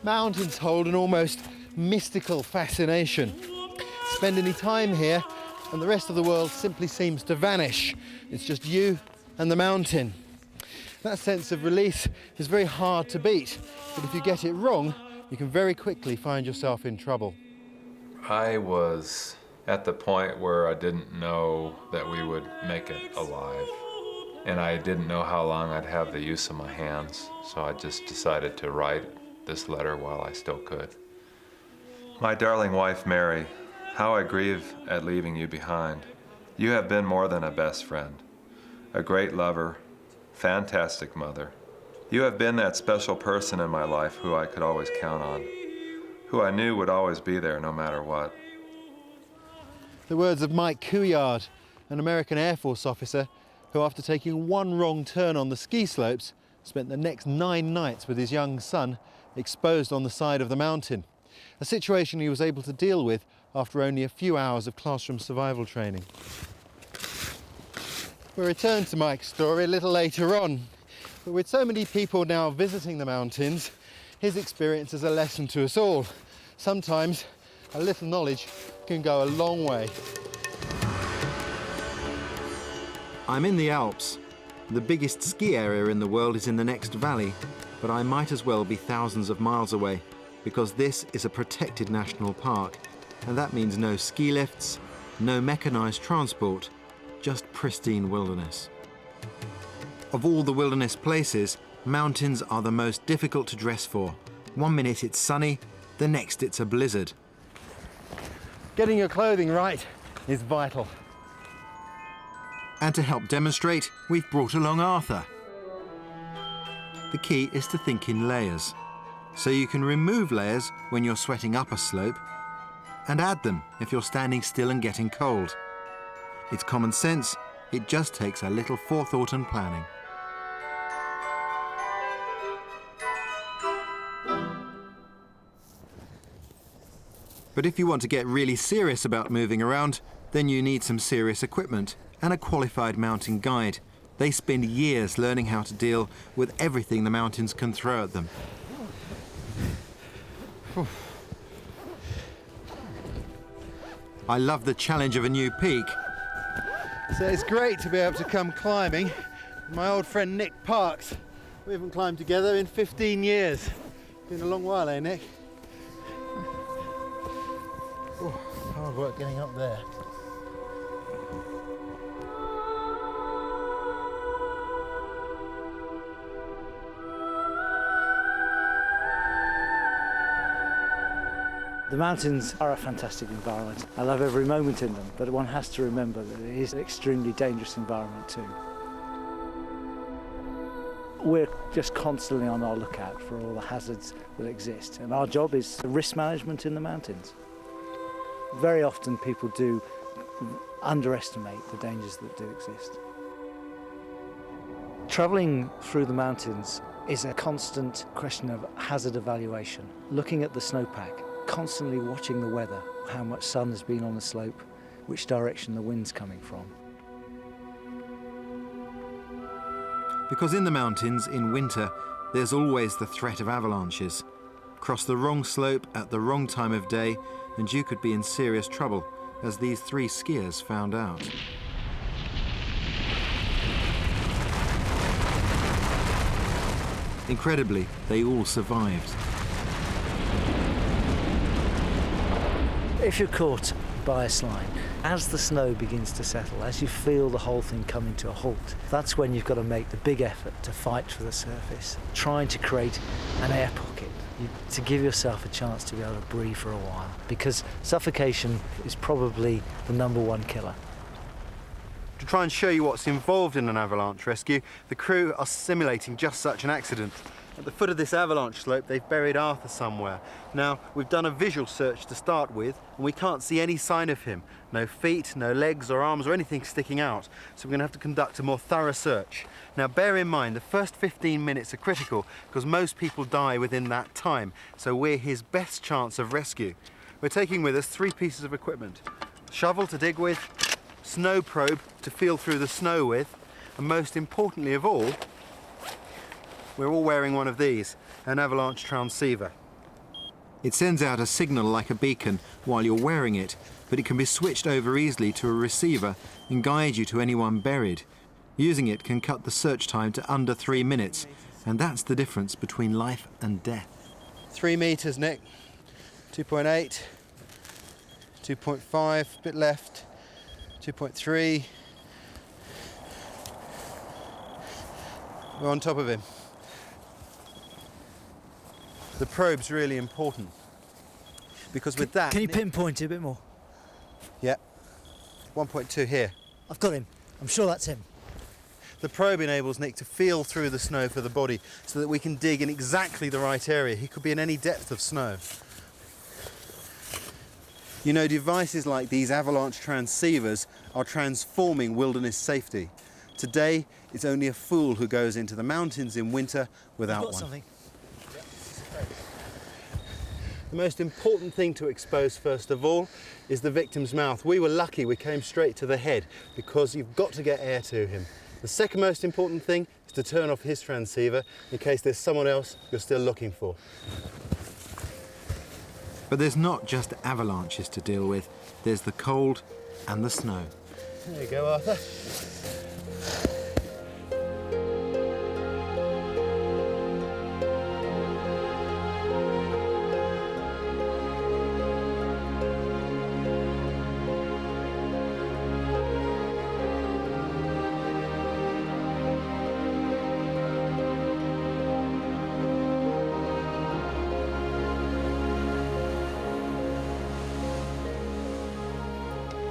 Mountains hold an almost mystical fascination. Spend any time here and the rest of the world simply seems to vanish. It's just you and the mountain. That sense of release is very hard to beat, but if you get it wrong, you can very quickly find yourself in trouble. I was at the point where I didn't know that we would make it alive. And I didn't know how long I'd have the use of my hands, so I just decided to write this letter while I still could. My darling wife, Mary, how I grieve at leaving you behind. You have been more than a best friend, a great lover, fantastic mother. You have been that special person in my life who I could always count on, who I knew would always be there no matter what. The words of Mike Couillard, an American Air Force officer who, after taking one wrong turn on the ski slopes, spent the next 9 nights with his young son exposed on the side of the mountain, a situation he was able to deal with after only a few hours of classroom survival training. We'll return to Mike's story a little later on, but with so many people now visiting the mountains, his experience is a lesson to us all. Sometimes a little knowledge can go a long way. I'm in the Alps. The biggest ski area in the world is in the next valley, but I might as well be thousands of miles away, because this is a protected national park, and that means no ski lifts, no mechanized transport, just pristine wilderness. Of all the wilderness places, mountains are the most difficult to dress for. One minute it's sunny, the next it's a blizzard. Getting your clothing right is vital. And to help demonstrate, we've brought along Arthur. The key is to think in layers. So you can remove layers when you're sweating up a slope and add them if you're standing still and getting cold. It's common sense, it just takes a little forethought and planning. But if you want to get really serious about moving around, then you need some serious equipment and a qualified mountain guide. They spend years learning how to deal with everything the mountains can throw at them. I love the challenge of a new peak. So it's great to be able to come climbing with my old friend Nick Parks. We haven't climbed together in 15 years. Been a long while, eh, Nick? Oh, hard work getting up there. The mountains are a fantastic environment. I love every moment in them, but one has to remember that it is an extremely dangerous environment too. We're just constantly on our lookout for all the hazards that exist, and our job is risk management in the mountains. Very often people do underestimate the dangers that do exist. Travelling through the mountains is a constant question of hazard evaluation, looking at the snowpack, constantly watching the weather, how much sun has been on the slope, which direction the wind's coming from. Because in the mountains, in winter, there's always the threat of avalanches. Cross the wrong slope at the wrong time of day, and you could be in serious trouble, as these 3 skiers found out. Incredibly, they all survived. If you're caught by a slide, as the snow begins to settle, as you feel the whole thing coming to a halt, that's when you've got to make the big effort to fight for the surface, trying to create an air pocket, to give yourself a chance to be able to breathe for a while, because suffocation is probably the #1 killer. To try and show you what's involved in an avalanche rescue, the crew are simulating just such an accident. At the foot of this avalanche slope, they've buried Arthur somewhere. Now, we've done a visual search to start with, and we can't see any sign of him. No feet, no legs or arms or anything sticking out, so we're going to have to conduct a more thorough search. Now, bear in mind, the first 15 minutes are critical, because most people die within that time, so we're his best chance of rescue. We're taking with us 3 pieces of equipment: shovel to dig with, snow probe to feel through the snow with, and most importantly of all, we're all wearing one of these, an avalanche transceiver. It sends out a signal like a beacon while you're wearing it, but it can be switched over easily to a receiver and guide you to anyone buried. Using it can cut the search time to under 3 minutes, and that's the difference between life and death. 3 meters, Nick. 2.8, 2.5, bit left, 2.3. We're on top of him. The probe's really important because with that... Can you pinpoint it a bit more? Yeah, 1.2 here. I've got him. I'm sure that's him. The probe enables Nick to feel through the snow for the body so that we can dig in exactly the right area. He could be in any depth of snow. You know, devices like these avalanche transceivers are transforming wilderness safety. Today, it's only a fool who goes into the mountains in winter without one. Something. The most important thing to expose first of all is the victim's mouth. We were lucky we came straight to the head because you've got to get air to him. The second most important thing is to turn off his transceiver in case there's someone else you're still looking for. But there's not just avalanches to deal with, there's the cold and the snow. There you go, Arthur.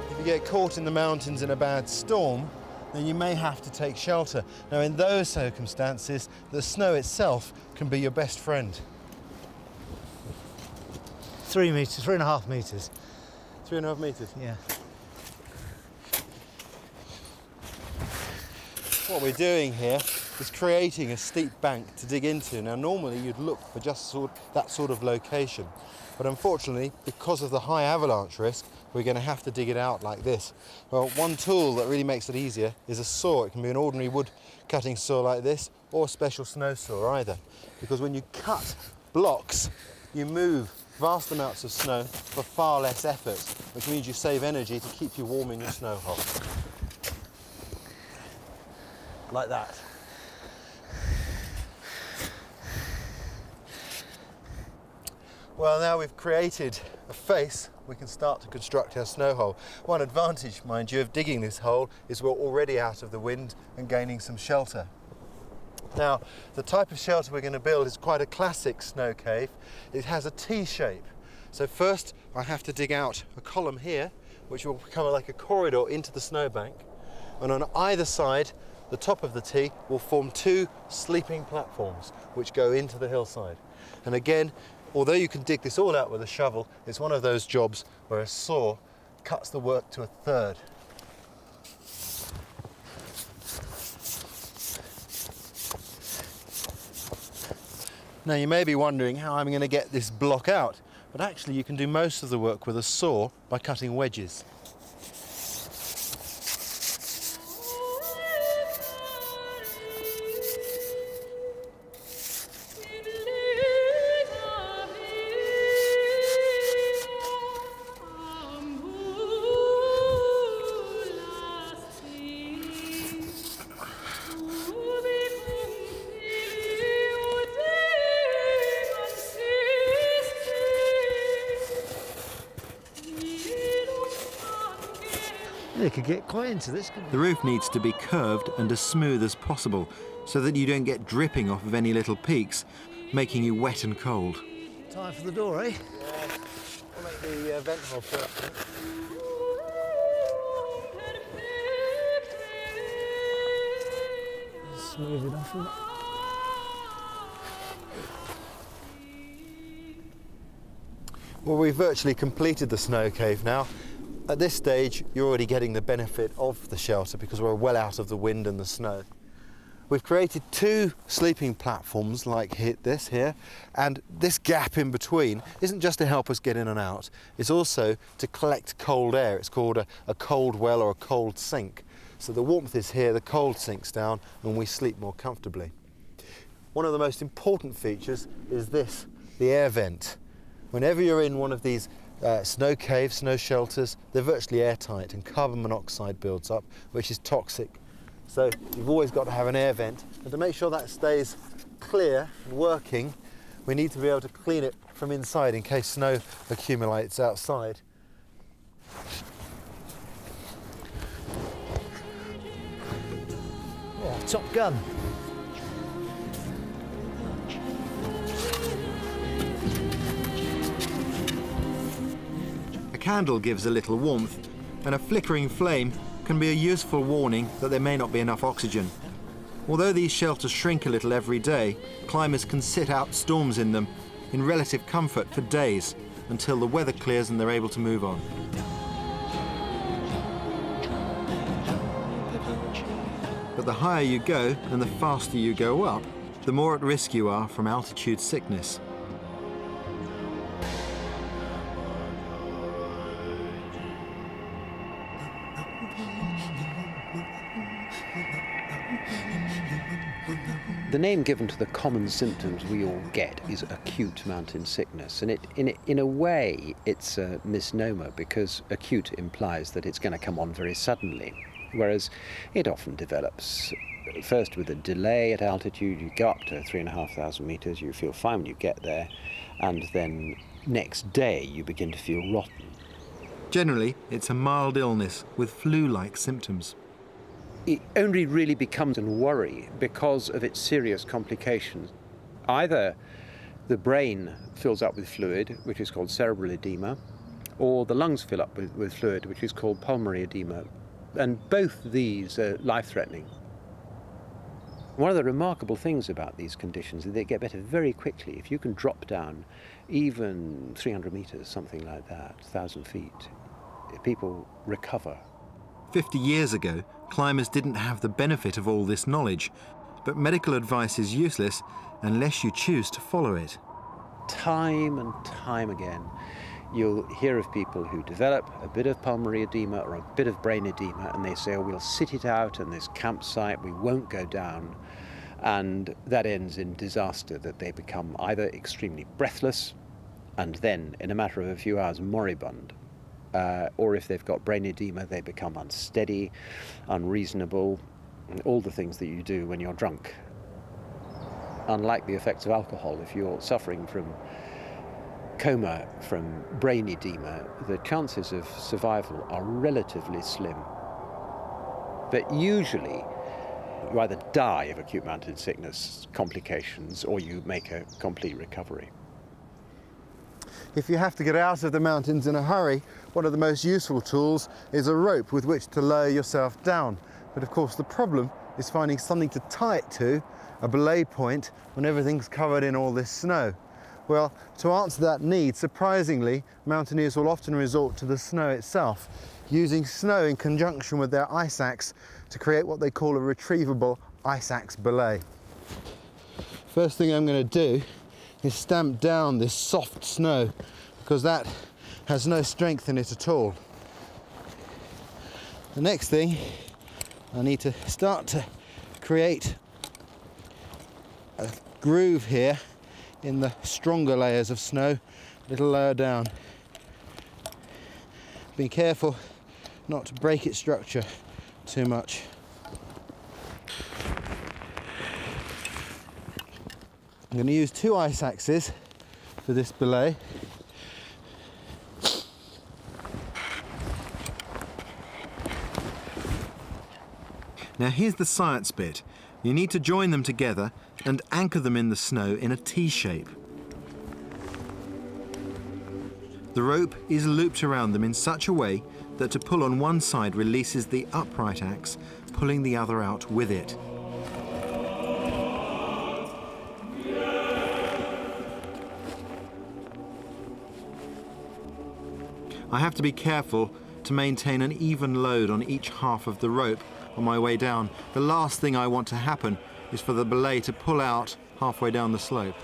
If you get caught in the mountains in a bad storm, then you may have to take shelter. Now, in those circumstances, the snow itself can be your best friend. 3 meters, 3.5 meters. 3.5 meters? Yeah. What we're doing here is creating a steep bank to dig into. Now, normally you'd look for just that sort of location. But unfortunately, because of the high avalanche risk, we're going to have to dig it out like this. Well, one tool that really makes it easier is a saw. It can be an ordinary wood cutting saw like this, or a special snow saw either. Because when you cut blocks, you move vast amounts of snow for far less effort, which means you save energy to keep you warm in your snow hole. Like that. Well, now we've created a face, we can start to construct our snow hole. One advantage, mind you, of digging this hole is we're already out of the wind and gaining some shelter. Now, the type of shelter we're going to build is quite a classic snow cave. It has a T shape. So first, I have to dig out a column here, which will become like a corridor into the snowbank. And on either side, the top of the T will form 2 sleeping platforms, which go into the hillside. And again, although you can dig this all out with a shovel, it's one of those jobs where a saw cuts the work to a third. Now you may be wondering how I'm going to get this block out, but actually you can do most of the work with a saw by cutting wedges. They could get quite into this, couldn't The roof needs to be curved and as smooth as possible so that you don't get dripping off of any little peaks, making you wet and cold. they? Time for the door, eh? Yeah, we'll make the vent hole first. Smooth it off, isn't it? Well, we've virtually completed the snow cave now. At this stage, you're already getting the benefit of the shelter because we're well out of the wind and the snow. We've created 2 sleeping platforms like this here, and this gap in between isn't just to help us get in and out, it's also to collect cold air. It's called a cold well or a cold sink. So the warmth is here, the cold sinks down, and we sleep more comfortably. One of the most important features is this, the air vent. Whenever you're in one of these snow caves, snow shelters, they're virtually airtight and carbon monoxide builds up, which is toxic. So you've always got to have an air vent, and to make sure that stays clear and working, we need to be able to clean it from inside in case snow accumulates outside. Oh, Top Gun. A candle gives a little warmth, and a flickering flame can be a useful warning that there may not be enough oxygen. Although these shelters shrink a little every day, climbers can sit out storms in them in relative comfort for days until the weather clears and they're able to move on. But the higher you go and the faster you go up, the more at risk you are from altitude sickness. The name given to the common symptoms we all get is acute mountain sickness, and in a way it's a misnomer because acute implies that it's going to come on very suddenly, whereas it often develops first with a delay at altitude. You go up to 3,500 meters, you feel fine when you get there, and then next day you begin to feel rotten. Generally, it's a mild illness with flu-like symptoms. It only really becomes a worry because of its serious complications. Either the brain fills up with fluid, which is called cerebral edema, or the lungs fill up with fluid, which is called pulmonary edema. And both these are life-threatening. One of the remarkable things about these conditions is they get better very quickly. If you can drop down even 300 meters, something like that, 1,000 feet, people recover. 50 years ago, climbers didn't have the benefit of all this knowledge, but medical advice is useless unless you choose to follow it. Time and time again, you'll hear of people who develop a bit of pulmonary edema or a bit of brain edema, and they say, oh, we'll sit it out in this campsite, we won't go down. And that ends in disaster, that they become either extremely breathless and then, in a matter of a few hours, moribund. Or if they've got brain edema, they become unsteady, unreasonable, all the things that you do when you're drunk. Unlike the effects of alcohol, if you're suffering from coma, from brain edema, the chances of survival are relatively slim. But usually, you either die of acute mountain sickness complications or you make a complete recovery. If you have to get out of the mountains in a hurry, one of the most useful tools is a rope with which to lower yourself down. But of course the problem is finding something to tie it to, a belay point, when everything's covered in all this snow. Well, to answer that need, surprisingly, mountaineers will often resort to the snow itself, using snow in conjunction with their ice axe to create what they call a retrievable ice axe belay. First thing I'm going to do is stamp down this soft snow, because that has no strength in it at all. The next thing, I need to start to create a groove here in the stronger layers of snow, a little lower down. Be careful not to break its structure too much. I'm going to use 2 ice axes for this belay. Now here's the science bit. You need to join them together and anchor them in the snow in a T shape. The rope is looped around them in such a way that to pull on one side releases the upright axe, pulling the other out with it. I have to be careful to maintain an even load on each half of the rope on my way down. The last thing I want to happen is for the belay to pull out halfway down the slope.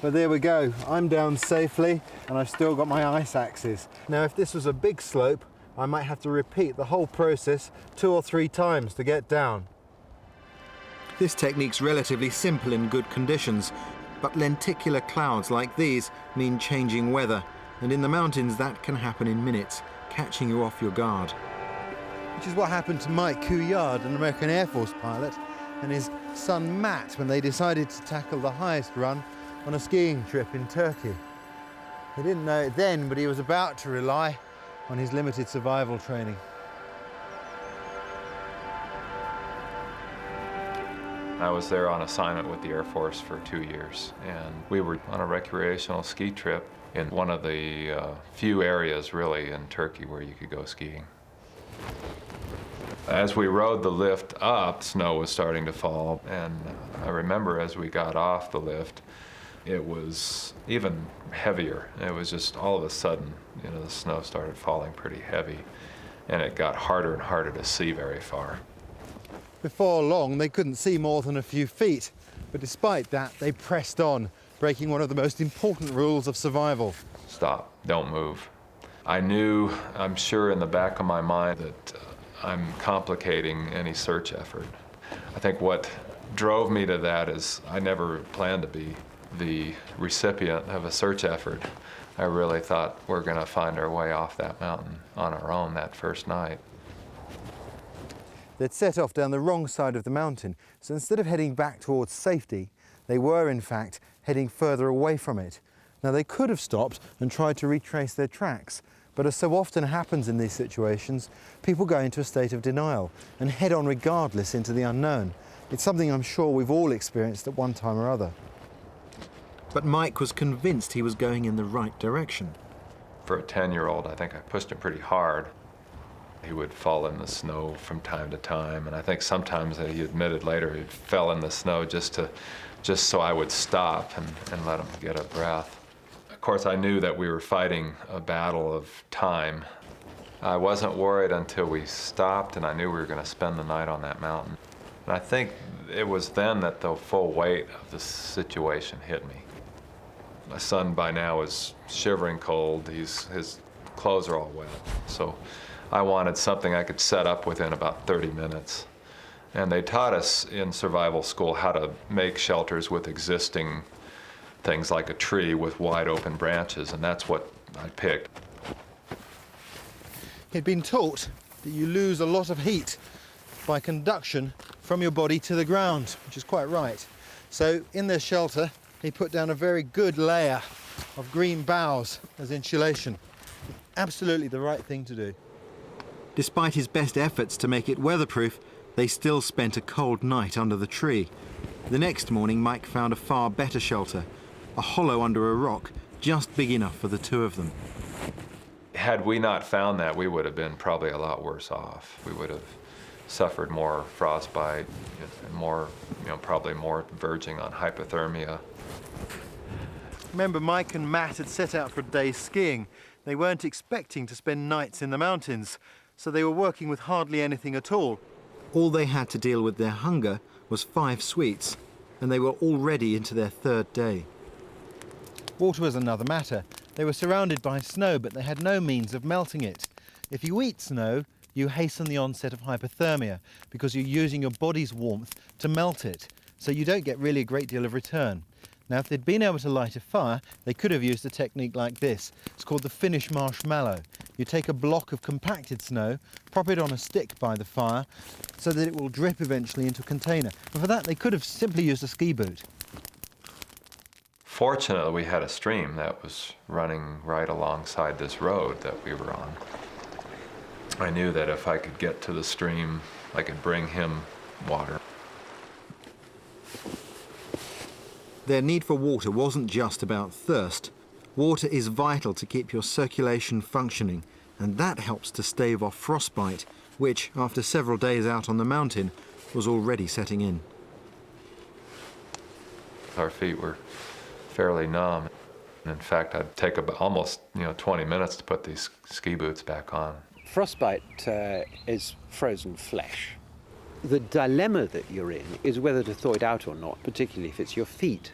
But there we go, I'm down safely and I've still got my ice axes. Now if this was a big slope, I might have to repeat the whole process 2 or 3 times to get down. This technique's relatively simple in good conditions, but lenticular clouds like these mean changing weather, and in the mountains that can happen in minutes, catching you off your guard. Which is what happened to Mike Couillard, an American Air Force pilot, and his son Matt when they decided to tackle the highest run on a skiing trip in Turkey. He didn't know it then, but he was about to rely on his limited survival training. I was there on assignment with the Air Force for 2 years, and we were on a recreational ski trip in one of the few areas really in Turkey where you could go skiing. As we rode the lift up, snow was starting to fall, and I remember as we got off the lift, it was even heavier. It was just all of a sudden, you know, the snow started falling pretty heavy, and it got harder and harder to see very far. Before long, they couldn't see more than a few feet, but despite that, they pressed on, breaking one of the most important rules of survival. Stop, don't move. I knew, I'm sure in the back of my mind, that I'm complicating any search effort. I think what drove me to that is I never planned to be the recipient of a search effort. I really thought we're going to find our way off that mountain on our own that first night. They'd set off down the wrong side of the mountain, so instead of heading back towards safety, they were in fact heading further away from it. Now they could have stopped and tried to retrace their tracks, but as so often happens in these situations, people go into a state of denial and head on regardless into the unknown. It's something I'm sure we've all experienced at one time or other. But Mike was convinced he was going in the right direction. For a 10-year-old, I think I pushed him pretty hard. He would fall in the snow from time to time, and I think sometimes he admitted later he fell in the snow just so I would stop and let him get a breath. Of course, I knew that we were fighting a battle of time. I wasn't worried until we stopped, and I knew we were going to spend the night on that mountain. And I think it was then that the full weight of the situation hit me. My son by now is shivering cold. His clothes are all wet. So I wanted something I could set up within about 30 minutes. And they taught us in survival school how to make shelters with existing things like a tree with wide open branches, and that's what I picked. He'd been taught that you lose a lot of heat by conduction from your body to the ground, which is quite right. So in their shelter, he put down a very good layer of green boughs as insulation. Absolutely the right thing to do. Despite his best efforts to make it weatherproof, they still spent a cold night under the tree. The next morning, Mike found a far better shelter, a hollow under a rock, just big enough for the two of them. Had we not found that, we would have been probably a lot worse off. We would have suffered more frostbite, and more, probably more verging on hypothermia. Remember, Mike and Matt had set out for a day's skiing. They weren't expecting to spend nights in the mountains, so they were working with hardly anything at all. All they had to deal with their hunger was 5 sweets, and they were already into their 3rd day. Water was another matter. They were surrounded by snow, but they had no means of melting it. If you eat snow, you hasten the onset of hypothermia because you're using your body's warmth to melt it, so you don't get really a great deal of return. Now, if they'd been able to light a fire, they could have used a technique like this. It's called the Finnish marshmallow. You take a block of compacted snow, prop it on a stick by the fire, so that it will drip eventually into a container. And for that, they could have simply used a ski boot. Fortunately, we had a stream that was running right alongside this road that we were on. I knew that if I could get to the stream, I could bring him water. Their need for water wasn't just about thirst. Water is vital to keep your circulation functioning, and that helps to stave off frostbite, which, after several days out on the mountain, was already setting in. Our feet were fairly numb. In fact, I'd take about almost 20 minutes to put these ski boots back on. Frostbite is frozen flesh. The dilemma that you're in is whether to thaw it out or not, particularly if it's your feet,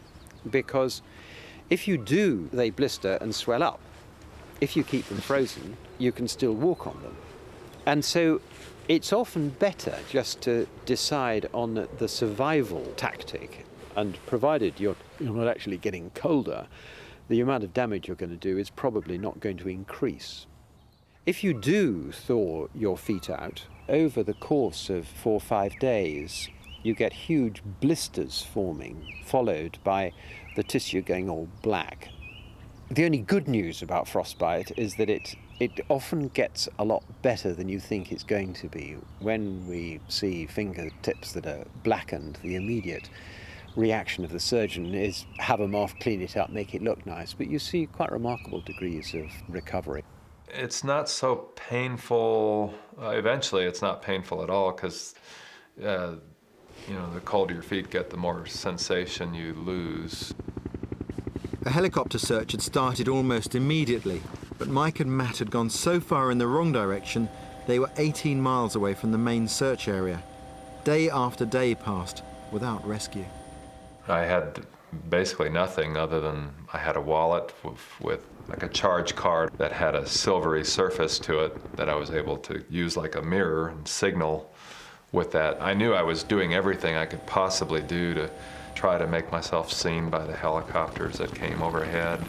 because If you do, they blister and swell up. If you keep them frozen, you can still walk on them. And so it's often better just to decide on the survival tactic, and provided you're not actually getting colder, the amount of damage you're going to do is probably not going to increase. If you do thaw your feet out, over the course of 4 or 5 days, you get huge blisters forming, followed by the tissue going all black. The only good news about frostbite is that it often gets a lot better than you think it's going to be. When we see fingertips that are blackened, the immediate reaction of the surgeon is have them off, clean it up, make it look nice, but you see quite remarkable degrees of recovery. It's not so painful. Eventually, it's not painful at all because, the colder your feet get, the more sensation you lose. A helicopter search had started almost immediately, but Mike and Matt had gone so far in the wrong direction, they were 18 miles away from the main search area. Day after day passed without rescue. I had basically nothing other than I had a wallet with like a charge card that had a silvery surface to it that I was able to use like a mirror and signal with that. I knew I was doing everything I could possibly do to try to make myself seen by the helicopters that came overhead.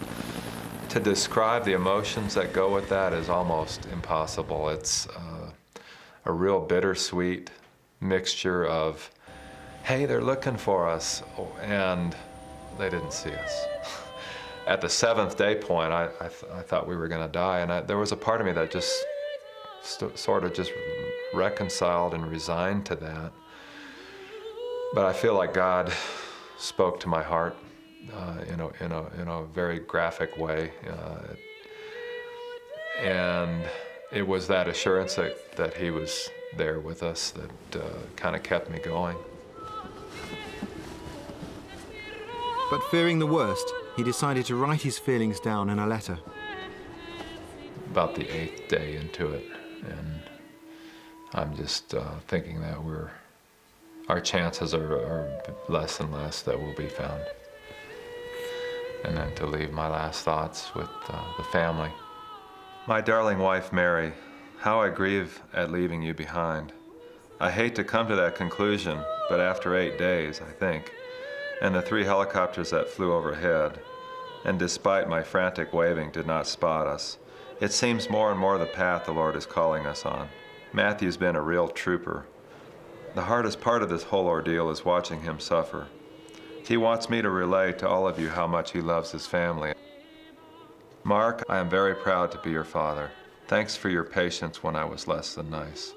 To describe the emotions that go with that is almost impossible. It's a real bittersweet mixture of, hey, they're looking for us, and they didn't see us. At the 7th day point, I thought we were going to die, and there was a part of me that just sort of just reconciled and resigned to that. But I feel like God spoke to my heart in a very graphic way, and it was that assurance that He was there with us that kind of kept me going. But fearing the worst, he decided to write his feelings down in a letter. About the 8th day into it, and I'm just thinking that our chances are less and less that we'll be found. And then to leave my last thoughts with the family. My darling wife, Mary, how I grieve at leaving you behind. I hate to come to that conclusion, but after 8 days, I think, and the 3 helicopters that flew overhead, and despite my frantic waving did not spot us, it seems more and more the path the Lord is calling us on. Matthew's been a real trooper. The hardest part of this whole ordeal is watching him suffer. He wants me to relay to all of you how much he loves his family. Mark, I am very proud to be your father. Thanks for your patience when I was less than nice.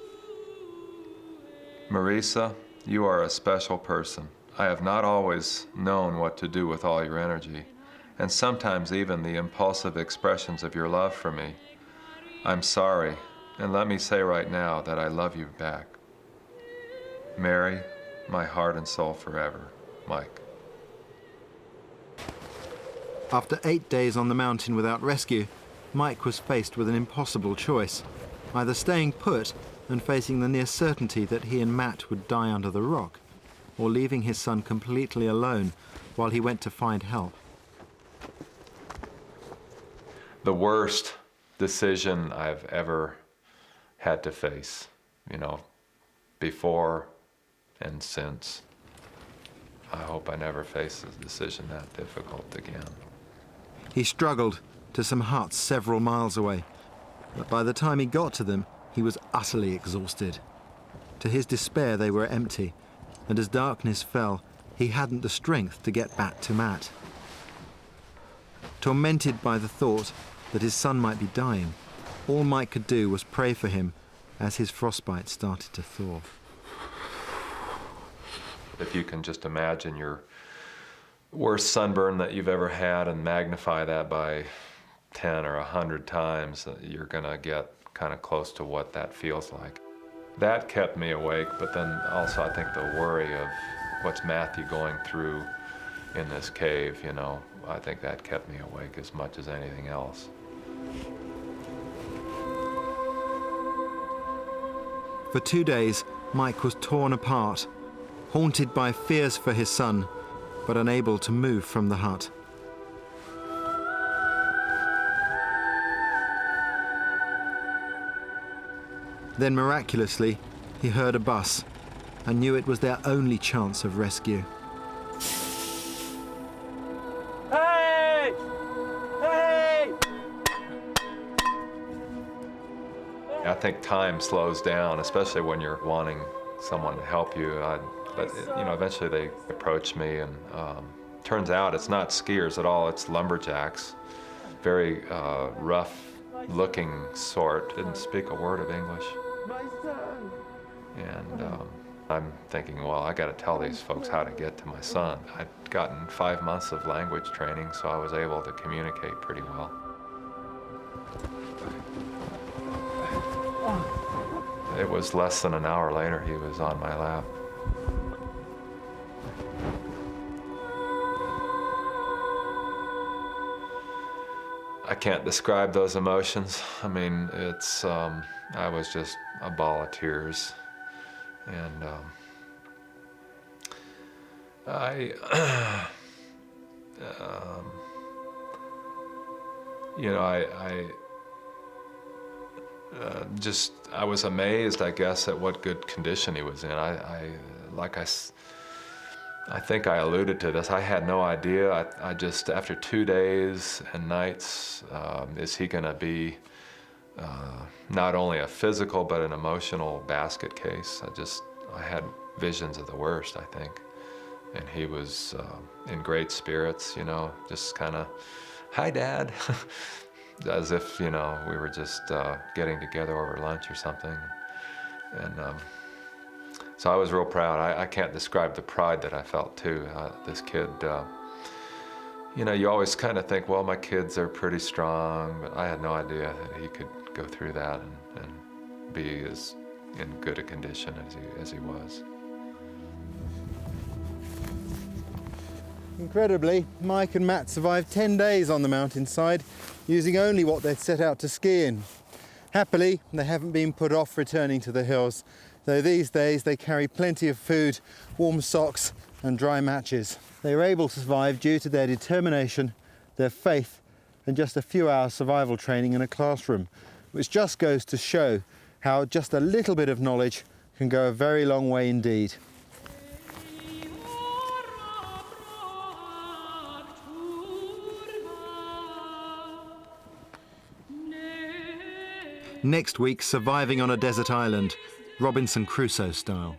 Marisa, you are a special person. I have not always known what to do with all your energy, and sometimes even the impulsive expressions of your love for me. I'm sorry, and let me say right now that I love you back. Mary, my heart and soul forever. Mike. After 8 days on the mountain without rescue, Mike was faced with an impossible choice, either staying put and facing the near certainty that he and Matt would die under the rock, or leaving his son completely alone while he went to find help. The worst decision I've ever had to face, before and since. I hope I never face a decision that difficult again. He struggled to some huts several miles away, but by the time he got to them, he was utterly exhausted. To his despair, they were empty, and as darkness fell, he hadn't the strength to get back to Matt. Tormented by the thought that his son might be dying, all Mike could do was pray for him as his frostbite started to thaw. If you can just imagine your worst sunburn that you've ever had and magnify that by 10 or 100 times, you're gonna get kind of close to what that feels like. That kept me awake, but then also I think the worry of what's Matthew going through in this cave, I think that kept me awake as much as anything else. For 2 days, Mike was torn apart, haunted by fears for his son, but unable to move from the hut. Then miraculously, he heard a bus and knew it was their only chance of rescue. Hey! Hey! I think time slows down, especially when you're wanting someone to help you. But eventually they approached me, and turns out it's not skiers at all. It's lumberjacks, very rough-looking sort. Didn't speak a word of English. And I'm thinking, well, I got to tell these folks how to get to my son. I'd gotten 5 months of language training, so I was able to communicate pretty well. It was less than an hour later, he was on my lap. I can't describe those emotions. I mean, it's, I was just a ball of tears. And I was amazed, I guess, at what good condition he was in. I think I alluded to this. I had no idea. I just, after 2 days and nights, is he going to be not only a physical but an emotional basket case? I had visions of the worst, I think. And he was in great spirits, just kind of, "Hi, Dad," as if, we were just getting together over lunch or something. And so I was real proud. I can't describe the pride that I felt, too. This kid, you always kind of think, well, my kids are pretty strong, but I had no idea that he could go through that and be as in good a condition as he was. Incredibly, Mike and Matt survived 10 days on the mountainside, using only what they'd set out to ski in. Happily, they haven't been put off returning to the hills, though these days they carry plenty of food, warm socks and dry matches. They were able to survive due to their determination, their faith, and just a few hours survival training in a classroom, which just goes to show how just a little bit of knowledge can go a very long way indeed. Next week, surviving on a desert island, Robinson Crusoe style.